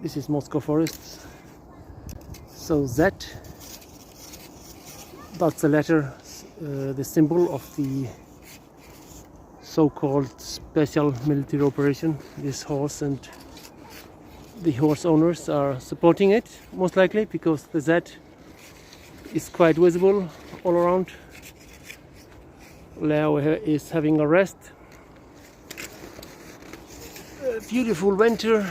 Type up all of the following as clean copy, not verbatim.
This is Moscow forest. So Z, that's the letter, the symbol of the so-called special military operation. This horse and the horse owners are supporting it, most likely, because the Z is quite visible all around. Leo is having a rest. A beautiful winter.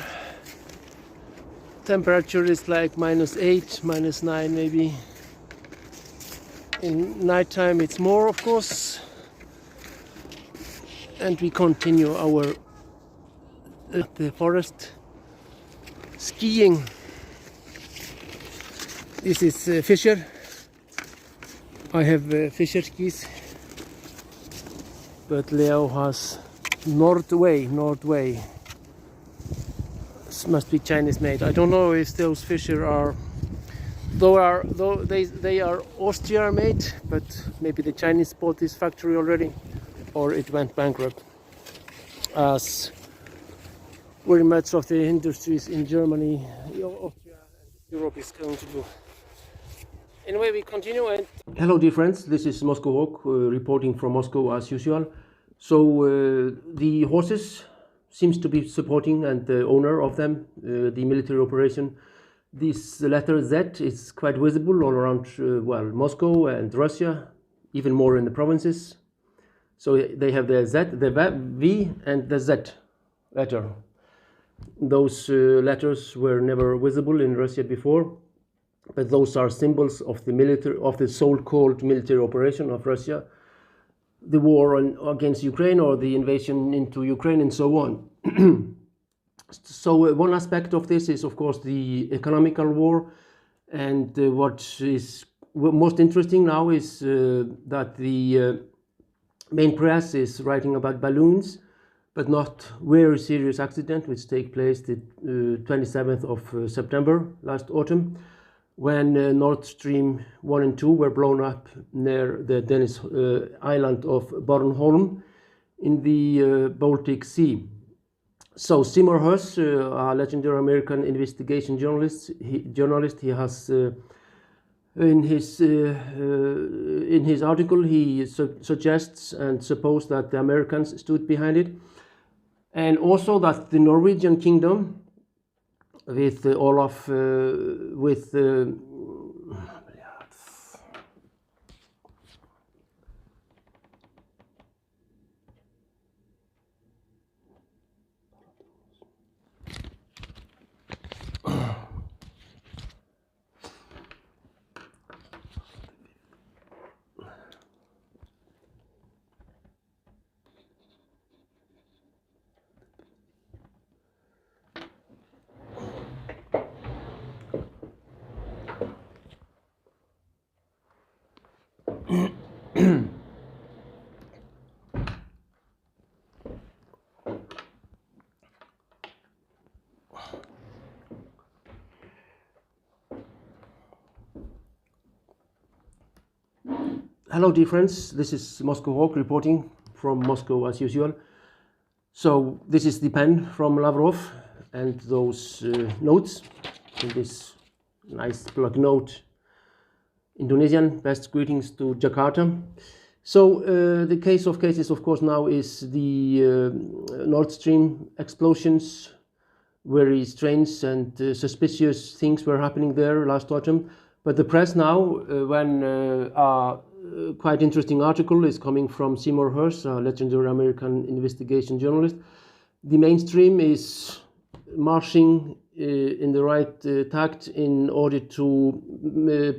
Temperature is like -8, -9 maybe. In nighttime it's more, of course. And we continue our the forest skiing. This is Fisher. I have Fisher skis, but Leo has Nordway. This must be Chinese made. I don't know if those Fisher are, though they are Austria made, but maybe the Chinese bought this factory already, or it went bankrupt, as very much of the industries in Germany, Austria, and Europe is going to do. Anyway, we continue. And hello, dear friends. This is Moscow Hawk reporting from Moscow as usual. So the horses seems to be supporting, and the owner of them, the military operation. This letter Z is quite visible all around, Moscow and Russia, even more in the provinces. So they have the Z, the V, and the Z letter. Those letters were never visible in Russia before, but those are symbols of the military, of the so-called military operation of Russia, the war against Ukraine, or the invasion into Ukraine, and so on. So one aspect of this is, of course, the economical war, and what is most interesting now is that the main press is writing about balloons, but not very serious accident which take place the 27th of September last autumn, when Nordstream 1 and 2 were blown up near the Danish island of Bornholm in the Baltic Sea. So Seymour Hersh, a legendary American investigation journalist, he has in his article he suggests and supposes that the Americans stood behind it, and also that the Norwegian kingdom, with Olaf, Hello, dear friends. This is Moscow Hawk reporting from Moscow as usual. So this is the pen from Lavrov, and those notes in this nice plug note. Indonesian, best greetings to Jakarta. So the case of cases, of course, now is the Nordstream explosions. Very strange and suspicious things were happening there last autumn. But the press now, when a quite interesting article is coming from Seymour Hersh, a legendary American investigation journalist, the mainstream is marching in the right tact in order to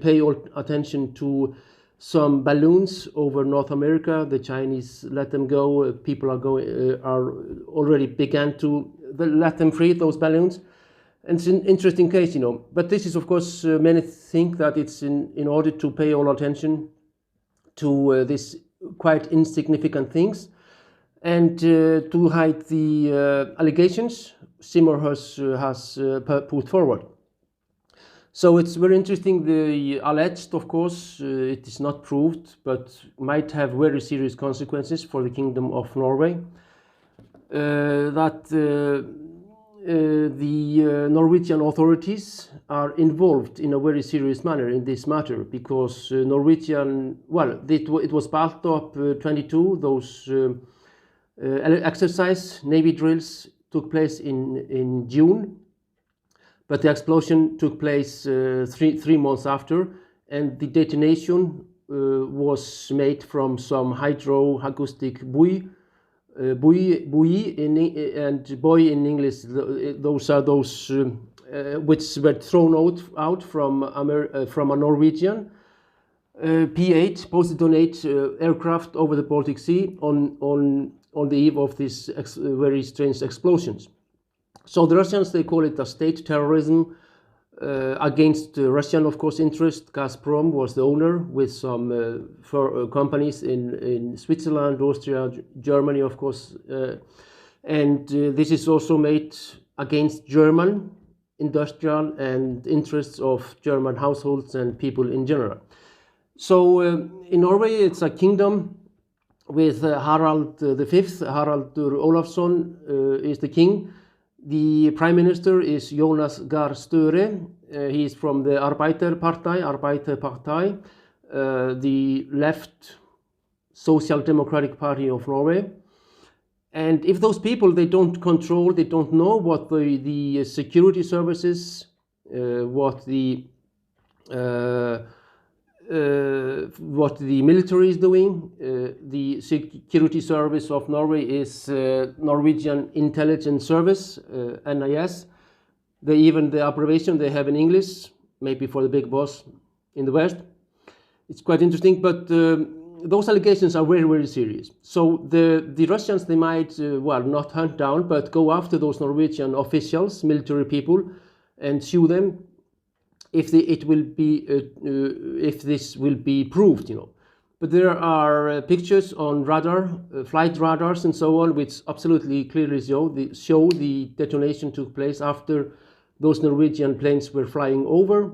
pay all attention to some balloons over North America. The Chinese let them go. People are already began to let them free, those balloons. And it's an interesting case, you know. But this is, of course, many think that it's in order to pay all attention to this quite insignificant things, and to hide the allegations Seymour has put forward. So it's very interesting. The alleged, of course, it is not proved, but might have very serious consequences for the Kingdom of Norway. That the Norwegian authorities are involved in a very serious manner in this matter, because Norwegian, well, it was Baltop 22, those exercise Navy drills took place in June, but the explosion took place three months after, and the detonation was made from some hydroacoustic buoy, and buoy in English, those are those which were thrown out from a Norwegian P-8 post-detonate aircraft over the Baltic Sea on the eve of these very strange explosions. So the Russians, they call it a state terrorism against Russian, of course, interest. Gazprom was the owner, with some companies in Switzerland, Austria, Germany, of course. And this is also made against German industrial and interests of German households and people in general. So in Norway, it's a kingdom with Harald V. Harald Olafsson is the king. The prime minister is Jonas Gahr Störe. He is from the Arbeiderparti, the left social democratic party of Norway. And if those people, they don't control, they don't know what the security services, what the military is doing. The security service of Norway is Norwegian Intelligence Service, NIS. Even the abbreviation they have in English, maybe for the big boss in the West. It's quite interesting, but those allegations are very, very serious. So the Russians, they might, well, not hunt down, but go after those Norwegian officials, military people, and sue them if this will be proved, you know. But there are pictures on radar, flight radars and so on, which absolutely clearly show the detonation took place after those Norwegian planes were flying over,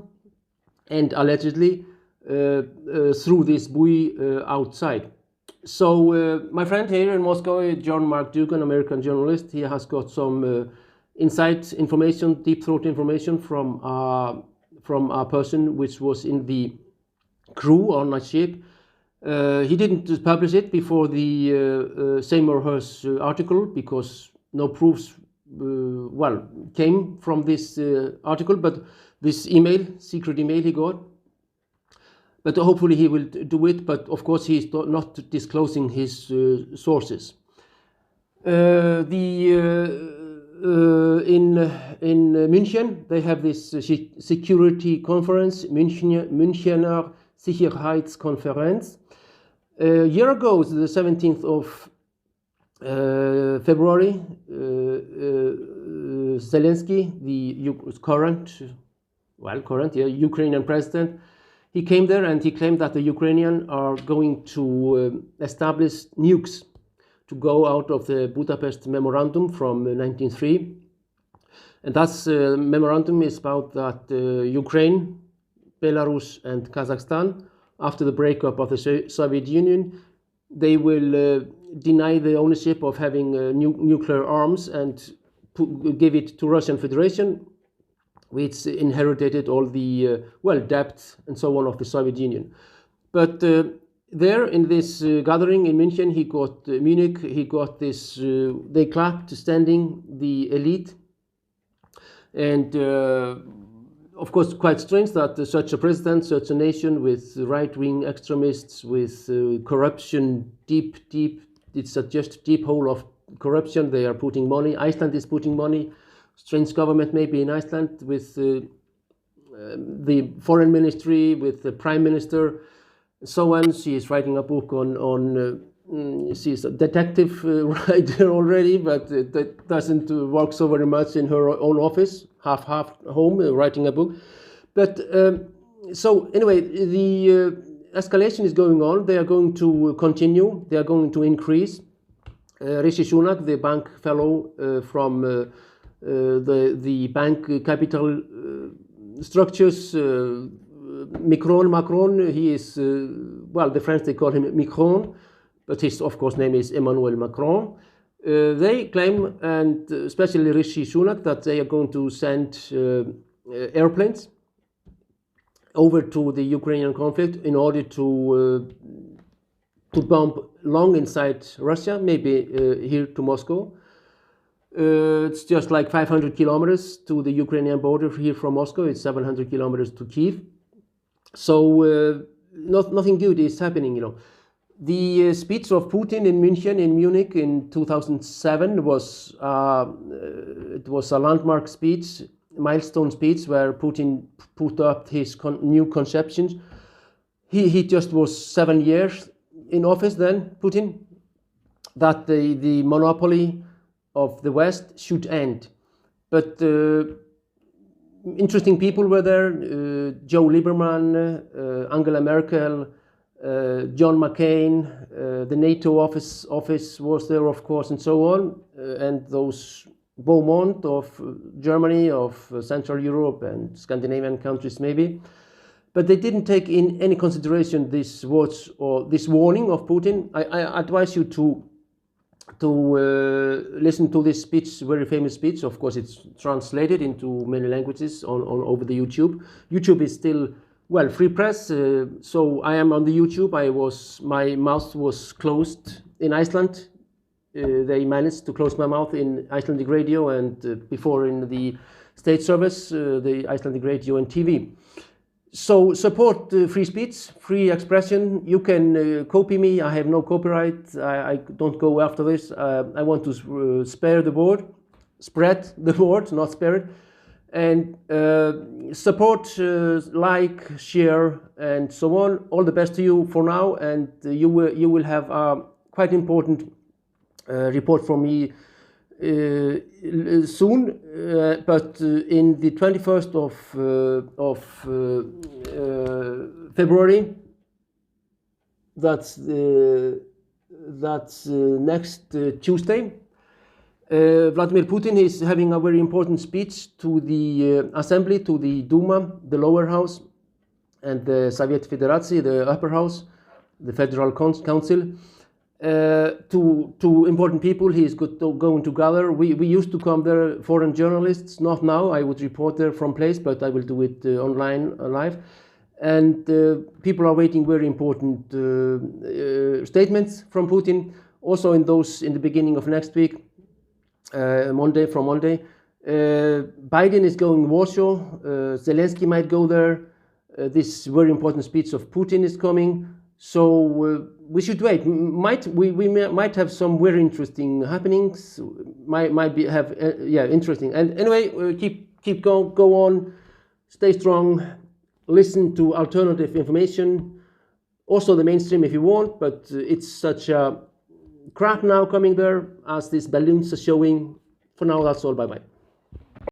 and allegedly through this buoy outside. So my friend here in Moscow, John Mark Dugan, American journalist, he has got some inside information, deep throat information from a person which was in the crew on a ship. He didn't publish it before the Seymour Hersh article, because no proofs came from this article, but this email, secret email he got. But hopefully he will do it, but of course he is not disclosing his sources. In München, they have this security conference, Münchener Sicherheitskonferenz. A year ago, the 17th of February, Zelensky, the current Ukrainian president, he came there and he claimed that the Ukrainians are going to establish nukes to go out of the Budapest Memorandum from 1903. And that memorandum is about that Ukraine, Belarus and Kazakhstan, after the breakup of the Soviet Union, they will deny the ownership of having nuclear arms and give it to Russian Federation, which inherited all the debt and so on of the Soviet Union. But there in this gathering in München, he got Munich, he got this, they clapped standing, the elite. And of course, quite strange that such a president, such a nation with right-wing extremists, with corruption, deep, it's a just deep hole of corruption. They are putting money. Iceland is putting money. Strange government maybe in Iceland with the foreign ministry, with the prime minister, and so on. She is writing a book on she's a detective writer already, but that doesn't work so very much in her own office, half home, writing a book. But so anyway, the escalation is going on. They are going to continue. They are going to increase. Rishi Sunak, the bank fellow from the bank capital structures, Macron, he is, the French, they call him Macron, but his, of course, name is Emmanuel Macron. They claim, and especially Rishi Sunak, that they are going to send airplanes over to the Ukrainian conflict in order to bomb long inside Russia, maybe here to Moscow. It's just like 500 kilometers to the Ukrainian border here from Moscow. It's 700 kilometers to Kiev. So nothing good is happening, you know. The speech of Putin in Munich in 2007 was it was a landmark speech, milestone speech, where Putin put up his new conceptions. He just was 7 years in office then, Putin, that the monopoly of the West should end. But interesting people were there, Joe Lieberman, Angela Merkel, John McCain, the NATO office was there, of course, and so on, and those Beaumont of Germany, of Central Europe and Scandinavian countries maybe. But they didn't take in any consideration this words or this warning of Putin. I advise you to listen to this speech, very famous speech. Of course, it's translated into many languages on over the YouTube. YouTube is still, well, free press. So I am on the YouTube. My mouth was closed in Iceland. They managed to close my mouth in Icelandic radio, and before in the state service, the Icelandic radio and TV. So support free speech, free expression. You can copy me. I have no copyright. I don't go after this. I want to spare the word, spread the word, not spare it. And support, like, share, and so on. All the best to you for now, and you will have a quite important report from me soon, but in the 21st of February, that's next Tuesday, Vladimir Putin is having a very important speech to the assembly, to the Duma, the lower house, and the Soviet Federacy, the upper house, the Federal Council. To important people he is going to gather. We used to come there, foreign journalists, not now. I would report there from place, but I will do it online, live. And people are waiting very important statements from Putin. Also in the beginning of next week, Monday. Biden is going to Warsaw. Zelensky might go there. This very important speech of Putin is coming. So we should wait. We might have some very interesting happenings. Might be interesting. And anyway, keep go on, stay strong, listen to alternative information, also the mainstream if you want. But it's such a crap now coming there as these balloons are showing. For now, that's all. Bye bye.